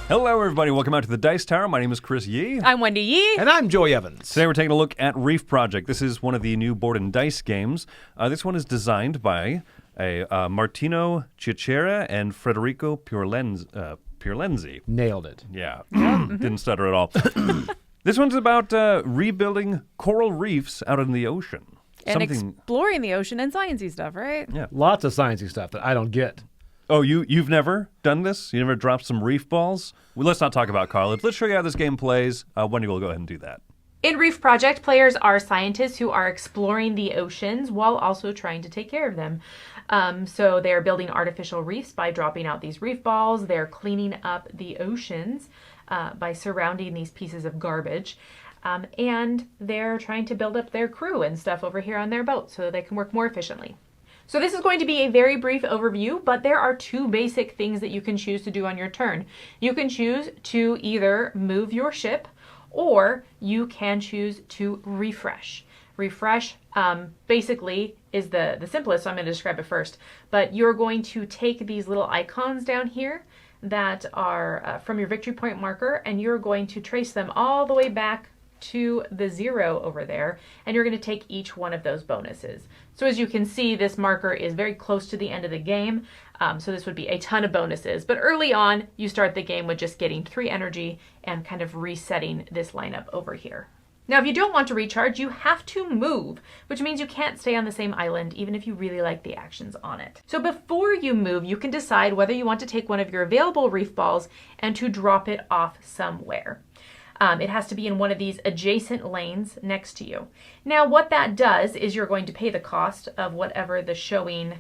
Hello, everybody. Welcome out to the Dice Tower. My name is Chris Yi. I'm Wendy Yi. And I'm Joy Evans. Today we're taking a look at Reef Project. This is one of the new board and dice games. This one is designed by Martino Ciacera and Federico Pierlenzi. Nailed it. Yeah, didn't stutter at all. This one's about rebuilding coral reefs out in the ocean. And exploring the ocean and sciencey stuff, right? Yeah. Lots of sciencey stuff that I don't get. Oh, you've never done this? You never dropped some reef balls? Well, let's not talk about college. Let's show you how this game plays. Wendy will go ahead and do that. In Reef Project, players are scientists who are exploring the oceans while also trying to take care of them. So they're building artificial reefs by dropping out these reef balls. They're cleaning up the oceans by surrounding these pieces of garbage. And they're trying to build up their crew and stuff over here on their boat so they can work more efficiently. So this is going to be a very brief overview, but there are two basic things that you can choose to do on your turn. You can choose to either move your ship, or you can choose to refresh. Refresh basically is the simplest, so I'm going to describe it first. But you're going to take these little icons down here that are from your victory point marker, and you're going to trace them all the way back to the 0 over there, and you're going to take each one of those bonuses. So as you can see, this marker is very close to the end of the game, so this would be a ton of bonuses. But early on, you start the game with just getting 3 energy and kind of resetting this lineup over here. Now, if you don't want to recharge, you have to move, which means you can't stay on the same island, even if you really like the actions on it. So before you move, you can decide whether you want to take one of your available reef balls and to drop it off somewhere. It has to be in one of these adjacent lanes next to you. Now, what that does is you're going to pay the cost of whatever the showing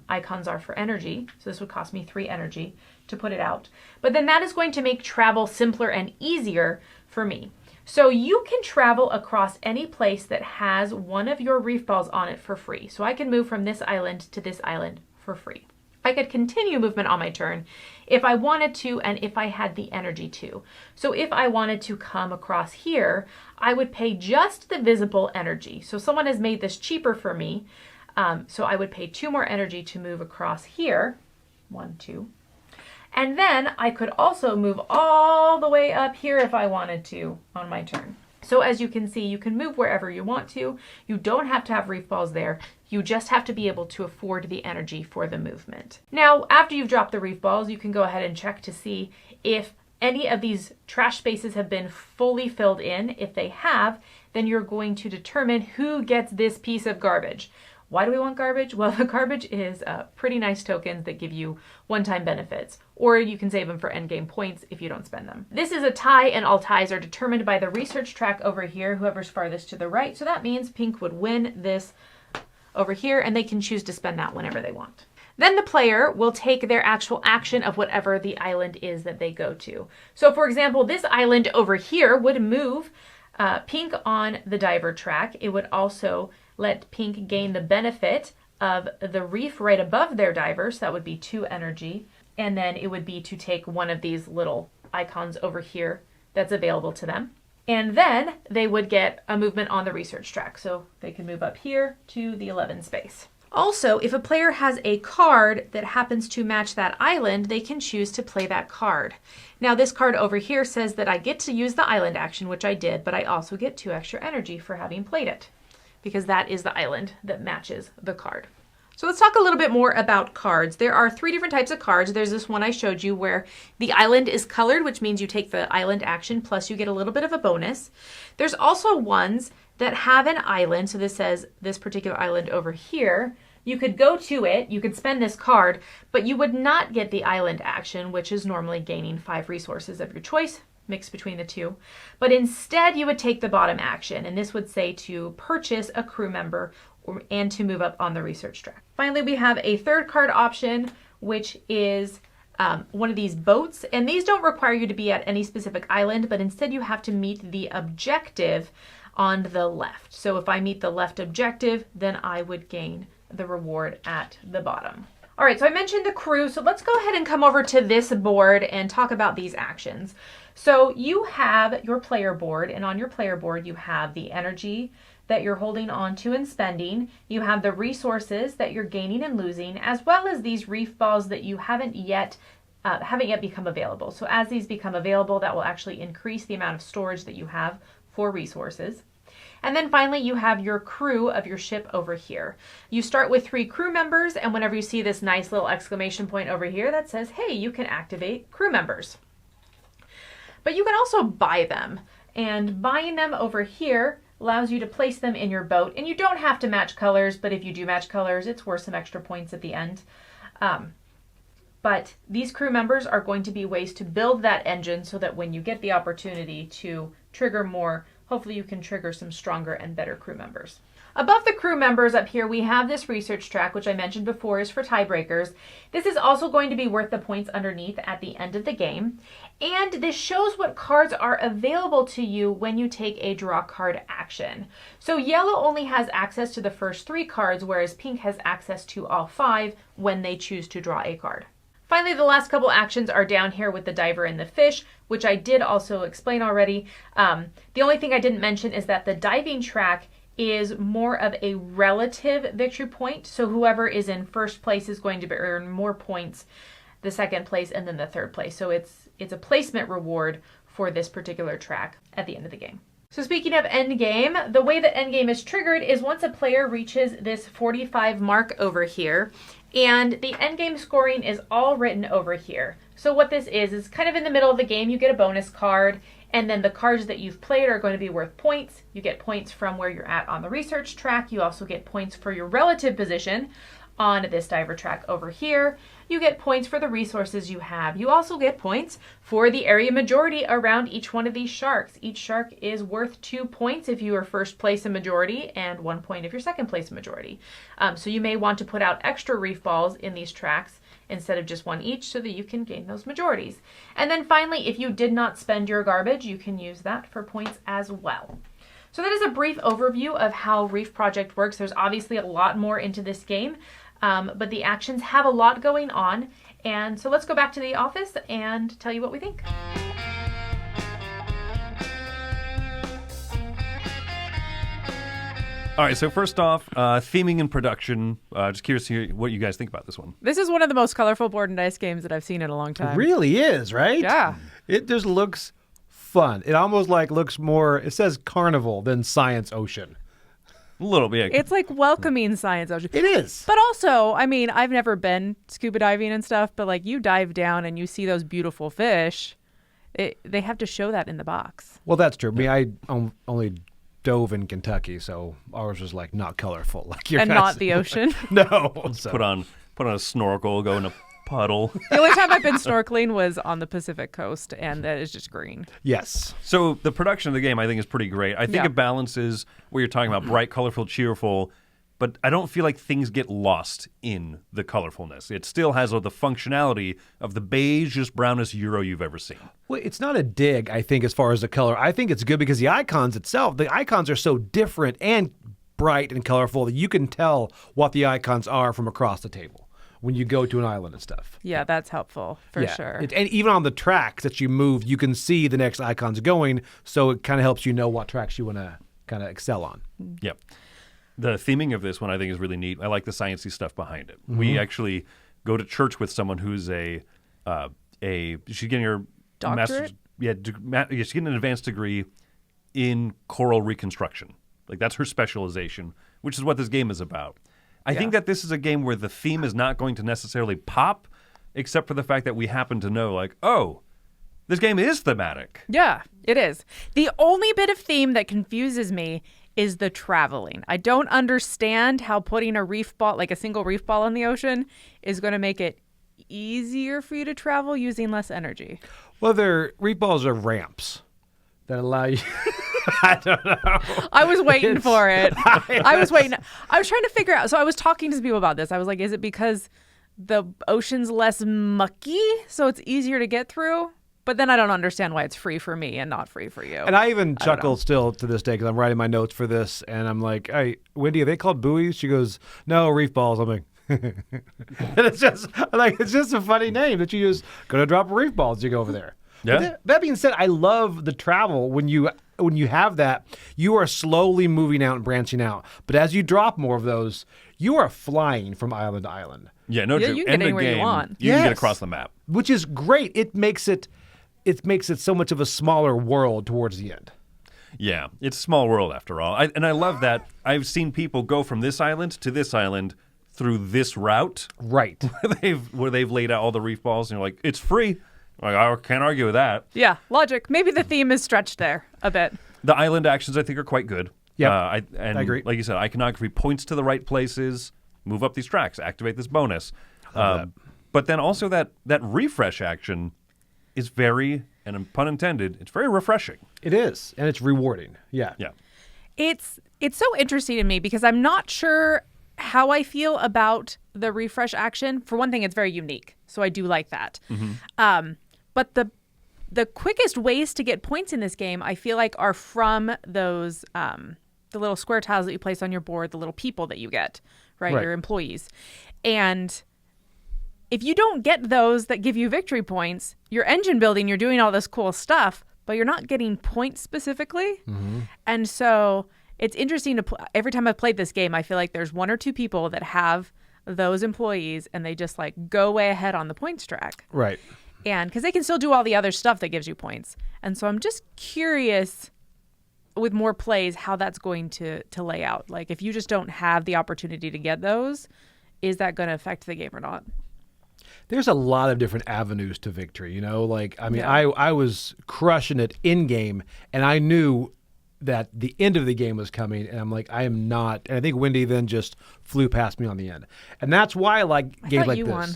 icons are for energy. So this would cost me 3 energy to put it out. But then that is going to make travel simpler and easier for me. So you can travel across any place that has one of your reef balls on it for free. So I can move from this island to this island for free. I could continue movement on my turn if I wanted to and if I had the energy to. So if I wanted to come across here, I would pay just the visible energy. So someone has made this cheaper for me. So I would pay 2 more energy to move across here. 1, 2. And then I could also move all the way up here if I wanted to on my turn. So as you can see, you can move wherever you want to. You don't have to have reef balls there. You just have to be able to afford the energy for the movement. Now, after you've dropped the reef balls, you can go ahead and check to see if any of these trash spaces have been fully filled in. If they have, then you're going to determine who gets this piece of garbage. Why do we want garbage? Well, the garbage is pretty nice tokens that give you one-time benefits, or you can save them for endgame points if you don't spend them. This is a tie, and all ties are determined by the research track over here, whoever's farthest to the right. So that means pink would win this over here, and they can choose to spend that whenever they want. Then the player will take their actual action of whatever the island is that they go to. So for example, this island over here would move pink on the diver track. It would also let pink gain the benefit of the reef right above their diver, so that would be 2 energy. And then it would be to take one of these little icons over here that's available to them. And then they would get a movement on the research track, so they can move up here to the 11 space. Also, if a player has a card that happens to match that island, they can choose to play that card. Now this card over here says that I get to use the island action, which I did, but I also get 2 extra energy for having played it, because that is the island that matches the card. So let's talk a little bit more about cards. There are 3 different types of cards. There's this one I showed you where the island is colored, which means you take the island action, plus you get a little bit of a bonus. There's also ones that have an island. So this says this particular island over here. You could go to it, you could spend this card, but you would not get the island action, which is normally gaining 5 resources of your choice, mixed between the 2. But instead you would take the bottom action, and this would say to purchase a crew member and to move up on the research track. Finally, we have a 3rd card option, which is one of these boats, and these don't require you to be at any specific island, but instead you have to meet the objective on the left. So if I meet the left objective, then I would gain the reward at the bottom. All right, so I mentioned the crew, so let's go ahead and come over to this board and talk about these actions. So you have your player board, and on your player board you have the energy that you're holding on to and spending. You have the resources that you're gaining and losing, as well as these reef balls that you haven't yet haven't yet become available. So as these become available, that will actually increase the amount of storage that you have for resources. And then finally, you have your crew of your ship over here. You start with 3 crew members, and whenever you see this nice little exclamation point over here that says, hey, you can activate crew members. But you can also buy them, and buying them over here allows you to place them in your boat, and you don't have to match colors, but if you do match colors, it's worth some extra points at the end. But these crew members are going to be ways to build that engine so that when you get the opportunity to trigger more, hopefully you can trigger some stronger and better crew members. Above the crew members up here, we have this research track, which I mentioned before is for tiebreakers. This is also going to be worth the points underneath at the end of the game. And this shows what cards are available to you when you take a draw card action. So yellow only has access to the first 3 cards, whereas pink has access to all 5 when they choose to draw a card. Finally, the last couple actions are down here with the diver and the fish, which I did also explain already. The only thing I didn't mention is that the diving track is more of a relative victory point. So whoever is in first place is going to earn more points, the second place, and then the third place. So it's a placement reward for this particular track at the end of the game. So speaking of endgame, the way that endgame is triggered is once a player reaches this 45 mark over here, and the endgame scoring is all written over here. So what this is kind of in the middle of the game, you get a bonus card, and then the cards that you've played are going to be worth points. You get points from where you're at on the research track. You also get points for your relative position on this diver track over here. You get points for the resources you have. You also get points for the area majority around each one of these sharks. Each shark is worth 2 points if you are first place in majority and 1 point if you're second place in majority. So you may want to put out extra reef balls in these tracks instead of just 1 each so that you can gain those majorities. And then finally, if you did not spend your garbage, you can use that for points as well. So that is a brief overview of how Reef Project works. There's obviously a lot more into this game. But the actions have a lot going on. And so let's go back to the office and tell you what we think. All right, so first off, theming and production. Just curious to hear what you guys think about this one. This is one of the most colorful board and dice games that I've seen in a long time. It really is, right? Yeah. It just looks fun. It almost like looks more, it says carnival than science ocean. A little bit. It's like welcoming science ocean. It is. But also, I mean, I've never been scuba diving and stuff, but like you dive down and you see those beautiful fish. They have to show that in the box. Well, that's true. I mean, I only dove in Kentucky, so ours was like not colorful like your and guys. Not the ocean. No. So. Put on a snorkel, go in a puddle. The only time I've been snorkeling was on the Pacific coast, and that is just green. Yes. So the production of the game, I think, is pretty great. I think Yeah. it balances where you're talking about bright, colorful, cheerful, but I don't feel like things get lost in the colorfulness. It still has the functionality of the beigest, brownest Euro you've ever seen. Well, it's not a dig, I think, as far as the color. I think it's good because the icons are so different and bright and colorful that you can tell what the icons are from across the table when you go to an island and stuff. Yeah, that's helpful for sure. And even on the tracks that you move, you can see the next icons going, so it kind of helps you know what tracks you want to kind of excel on. Yep. The theming of this one, I think, is really neat. I like the sciencey stuff behind it. We actually go to church with someone who's she's getting her Doctorate? she's getting an advanced degree in coral reconstruction. Like that's her specialization, which is what this game is about. I think that this is a game where the theme is not going to necessarily pop, except for the fact that we happen to know, like, oh, this game is thematic. Yeah, it is. The only bit of theme that confuses me is the traveling. I don't understand how putting a reef ball, like a single reef ball in the ocean, is going to make it easier for you to travel using less energy. Well, reef balls are ramps that allow you... I don't know. I was waiting for it. I was waiting. I was trying to figure out. So I was talking to some people about this. I was like, is it because the ocean's less mucky, so it's easier to get through? But then I don't understand why it's free for me and not free for you. And I even chuckle still to this day because I'm writing my notes for this, and I'm like, hey, Wendy, are they called buoys? She goes, no, reef balls. I'm like... and it's just a funny name that you just go to drop a reef ball as you go over there. Yeah. That being said, I love the travel when you have that. You are slowly moving out and branching out. But as you drop more of those, you are flying from island to island. Yeah, no Yeah, joke. you can End get of anywhere you game, want. you can get Yes. across the map. Which is great. It makes it so much of a smaller world towards the end. Yeah, it's a small world after all. And I love that. I've seen people go from this island to this island through this route Right. where they've laid out all the reef balls, and you're like, it's free. Like, I can't argue with that. Yeah, logic. Maybe the theme is stretched there a bit. The island actions, I think, are quite good. Yep. I agree. Like you said, iconography points to the right places, move up these tracks, activate this bonus. But then also that refresh action is very, and pun intended, it's very refreshing. It is, and it's rewarding. Yeah. Yeah. It's so interesting to me because I'm not sure how I feel about the refresh action. For one thing, it's very unique, so I do like that. But the quickest ways to get points in this game, I feel like, are from those the little square tiles that you place on your board, the little people that you get, right? Right. Your employees. And if you don't get those that give you victory points, you're engine building, you're doing all this cool stuff, but you're not getting points specifically. And so it's interesting to every time I've played this game, I feel like there's one or two people that have those employees and they just like go way ahead on the points track. Right. And because they can still do all the other stuff that gives you points. And so I'm just curious with more plays how that's going to lay out. Like if you just don't have the opportunity to get those, is that going to affect the game or not? There's a lot of different avenues to victory, you know? Like, I mean, Yeah. I was crushing it in-game, and I knew that the end of the game was coming, and I'm like, I am not. And I think Wendy then just flew past me on the end. And that's why I like games thought like you this. won.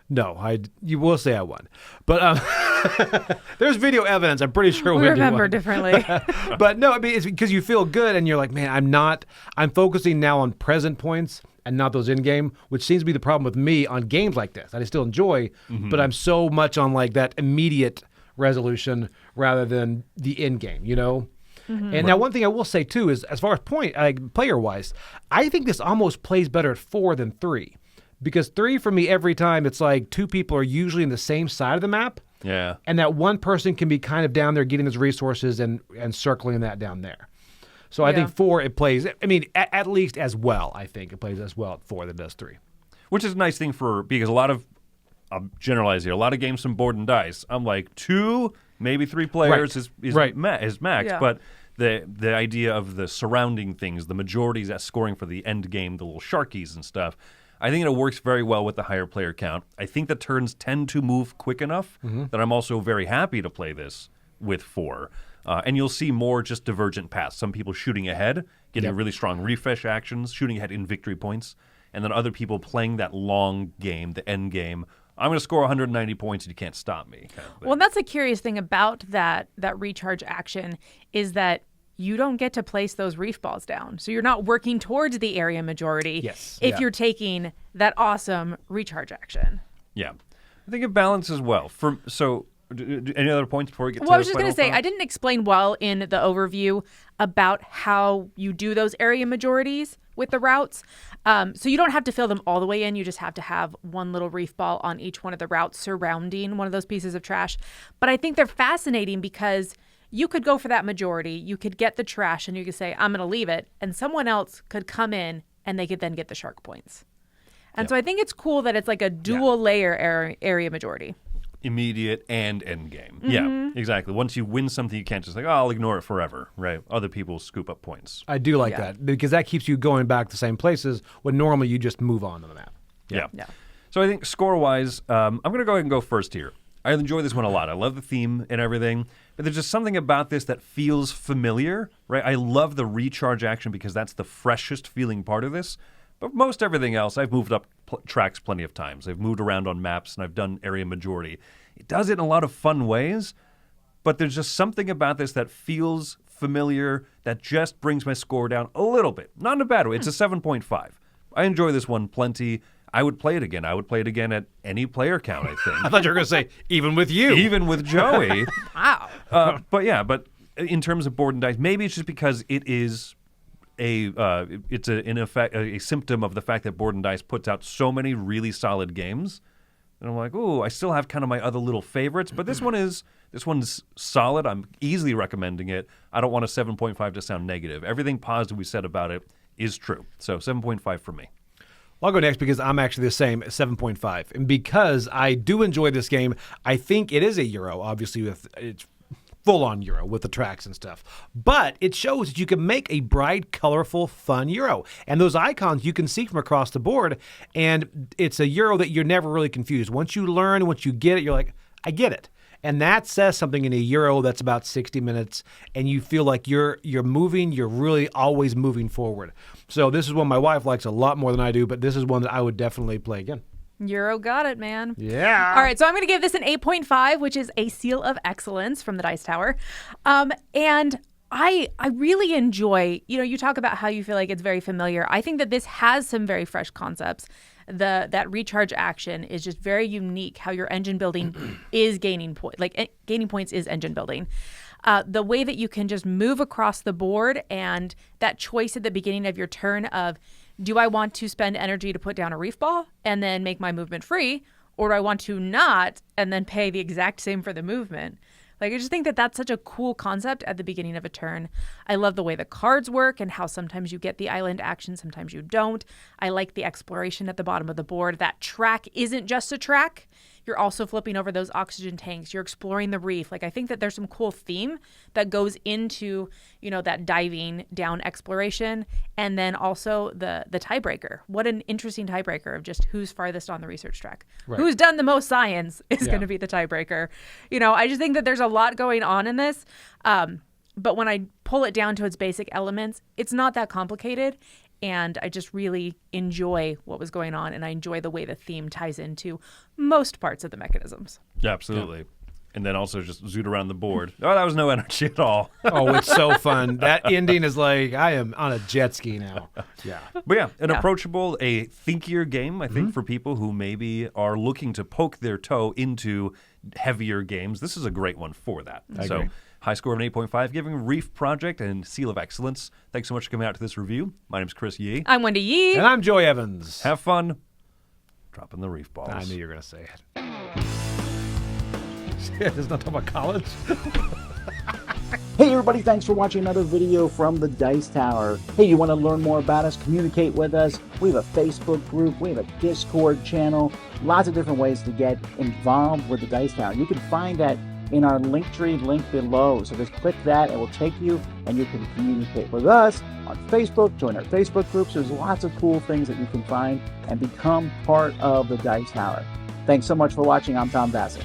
No, you will say I won. But there's video evidence. I'm pretty sure We Wendy remember won. differently. But no, I mean, it's because you feel good, and you're like, man, I'm focusing now on present points and not those in-game, which seems to be the problem with me on games like this. I still enjoy, but I'm so much on like that immediate resolution rather than the in-game, you know? And now one thing I will say too is as far as player-wise, I think this almost plays better at 4 than 3. Because 3 for me, every time, it's like 2 people are usually in the same side of the map. Yeah. And that one person can be kind of down there getting his resources and circling that down there. So I think 4, it plays, I mean, at least as well, I think. It plays as well at 4 than it does 3. Which is a nice thing because a lot of, I'll generalize here, a lot of games from Board and Dice, I'm like 2, maybe 3 players Right. is max. Yeah. But the idea of the surrounding things, the majorities that scoring for the end game, the little sharkies and stuff, I think it works very well with the higher player count. I think the turns tend to move quick enough that I'm also very happy to play this with 4. And you'll see more just divergent paths. Some people shooting ahead, getting really strong refresh actions, shooting ahead in victory points, and then other people playing that long game, the end game. I'm going to score 190 points and you can't stop me. Kind of thing. Well, that's a curious thing about that recharge action is that you don't get to place those reef balls down. So you're not working towards the area majority Yes. if Yeah. you're taking that awesome recharge action. Yeah. I think it balances well. Any other points before we get to Well, I was just final going to say, thoughts? I didn't explain well in the overview about how you do those area majorities with the routes. So you don't have to fill them all the way in. You just have to have one little reef ball on each one of the routes surrounding one of those pieces of trash. But I think they're fascinating because you could go for that majority. You could get the trash and you could say, I'm going to leave it. And someone else could come in and they could then get the shark points. And so I think it's cool that it's like a dual layer area majority. Immediate and end game. Yeah, exactly. Once you win something, you can't just like, I'll ignore it forever, right? Other people scoop up points. I do like that because that keeps you going back to the same places when normally you just move on to the map. Yeah. Yeah. So I think score-wise, I'm going to go ahead and go first here. I enjoy this one a lot. I love the theme and everything, but there's just something about this that feels familiar, right? I love the recharge action because that's the freshest feeling part of this. But most everything else, I've moved up tracks plenty of times. I've moved around on maps, and I've done area majority. It does it in a lot of fun ways, but there's just something about this that feels familiar that just brings my score down a little bit. Not in a bad way. It's a 7.5. I enjoy this one plenty. I would play it again. I would play it again at any player count, I think. I thought you were going to say, even with you. Even with Joey. Wow. But in terms of Board and Dice, maybe it's just because it is in effect a symptom of the fact that Board and Dice puts out so many really solid games. And I'm like, ooh, I still have kind of my other little favorites, but this one's solid. I'm easily recommending it. I don't want a 7.5 to sound negative. Everything positive we said about it is true. So 7.5 for me. I'll go next because I'm actually the same, 7.5. And because I do enjoy this game, I think it is a Euro, obviously it's full-on Euro with the tracks and stuff. But it shows that you can make a bright, colorful, fun Euro. And those icons you can see from across the board, and it's a Euro that you're never really confused. Once you learn, once you get it, you're like, I get it. And that says something in a Euro that's about 60 minutes, and you feel like you're moving, you're really always moving forward. So this is one my wife likes a lot more than I do, but this is one that I would definitely play again. Euro got it, man. Yeah. All right, so I'm going to give this an 8.5, which is a seal of excellence from the Dice Tower. And I really enjoy, you talk about how you feel like it's very familiar. I think that this has some very fresh concepts. That recharge action is just very unique, how your engine building is gaining points. Like gaining points is engine building. The way that you can just move across the board, and that choice at the beginning of your turn of, do I want to spend energy to put down a reef ball and then make my movement free, or do I want to not and then pay the exact same for the movement? Like, I just think that that's such a cool concept at the beginning of a turn. I love the way the cards work and how sometimes you get the island action, sometimes you don't. I like the exploration at the bottom of the board. That track isn't just a track. You're also flipping over those oxygen tanks. You're exploring the reef. Like, I think that there's some cool theme that goes into, that diving down exploration. And then also the tiebreaker. What an interesting tiebreaker of just who's farthest on the research track. Right. Who's done the most science is going to be the tiebreaker. I just think that there's a lot going on in this. But when I pull it down to its basic elements, it's not that complicated. And I just really enjoy what was going on, and I enjoy the way the theme ties into most parts of the mechanisms. Yeah, absolutely. Yeah. And then also just zoot around the board. Oh, that was no energy at all. Oh, it's so fun. That ending is like, I am on a jet ski now. Yeah. But yeah, an approachable, a thinkier game, I think, for people who maybe are looking to poke their toe into heavier games. This is a great one for that. I agree. High score of an 8.5, giving Reef Project and Seal of Excellence. Thanks so much for coming out to this review. My name's Chris Yi. I'm Wendy Yi. And I'm Joy Evans. Have fun dropping the reef balls. I knew you were going to say it. It's not talking about college. Hey everybody, thanks for watching another video from the Dice Tower. Hey, you want to learn more about us, communicate with us? We have a Facebook group, we have a Discord channel, lots of different ways to get involved with the Dice Tower. You can find that in our Linktree link below. So just click that, it will take you, and you can communicate with us on Facebook, join our Facebook groups. There's lots of cool things that you can find and become part of the Dice Tower. Thanks so much for watching. I'm Tom Bassett.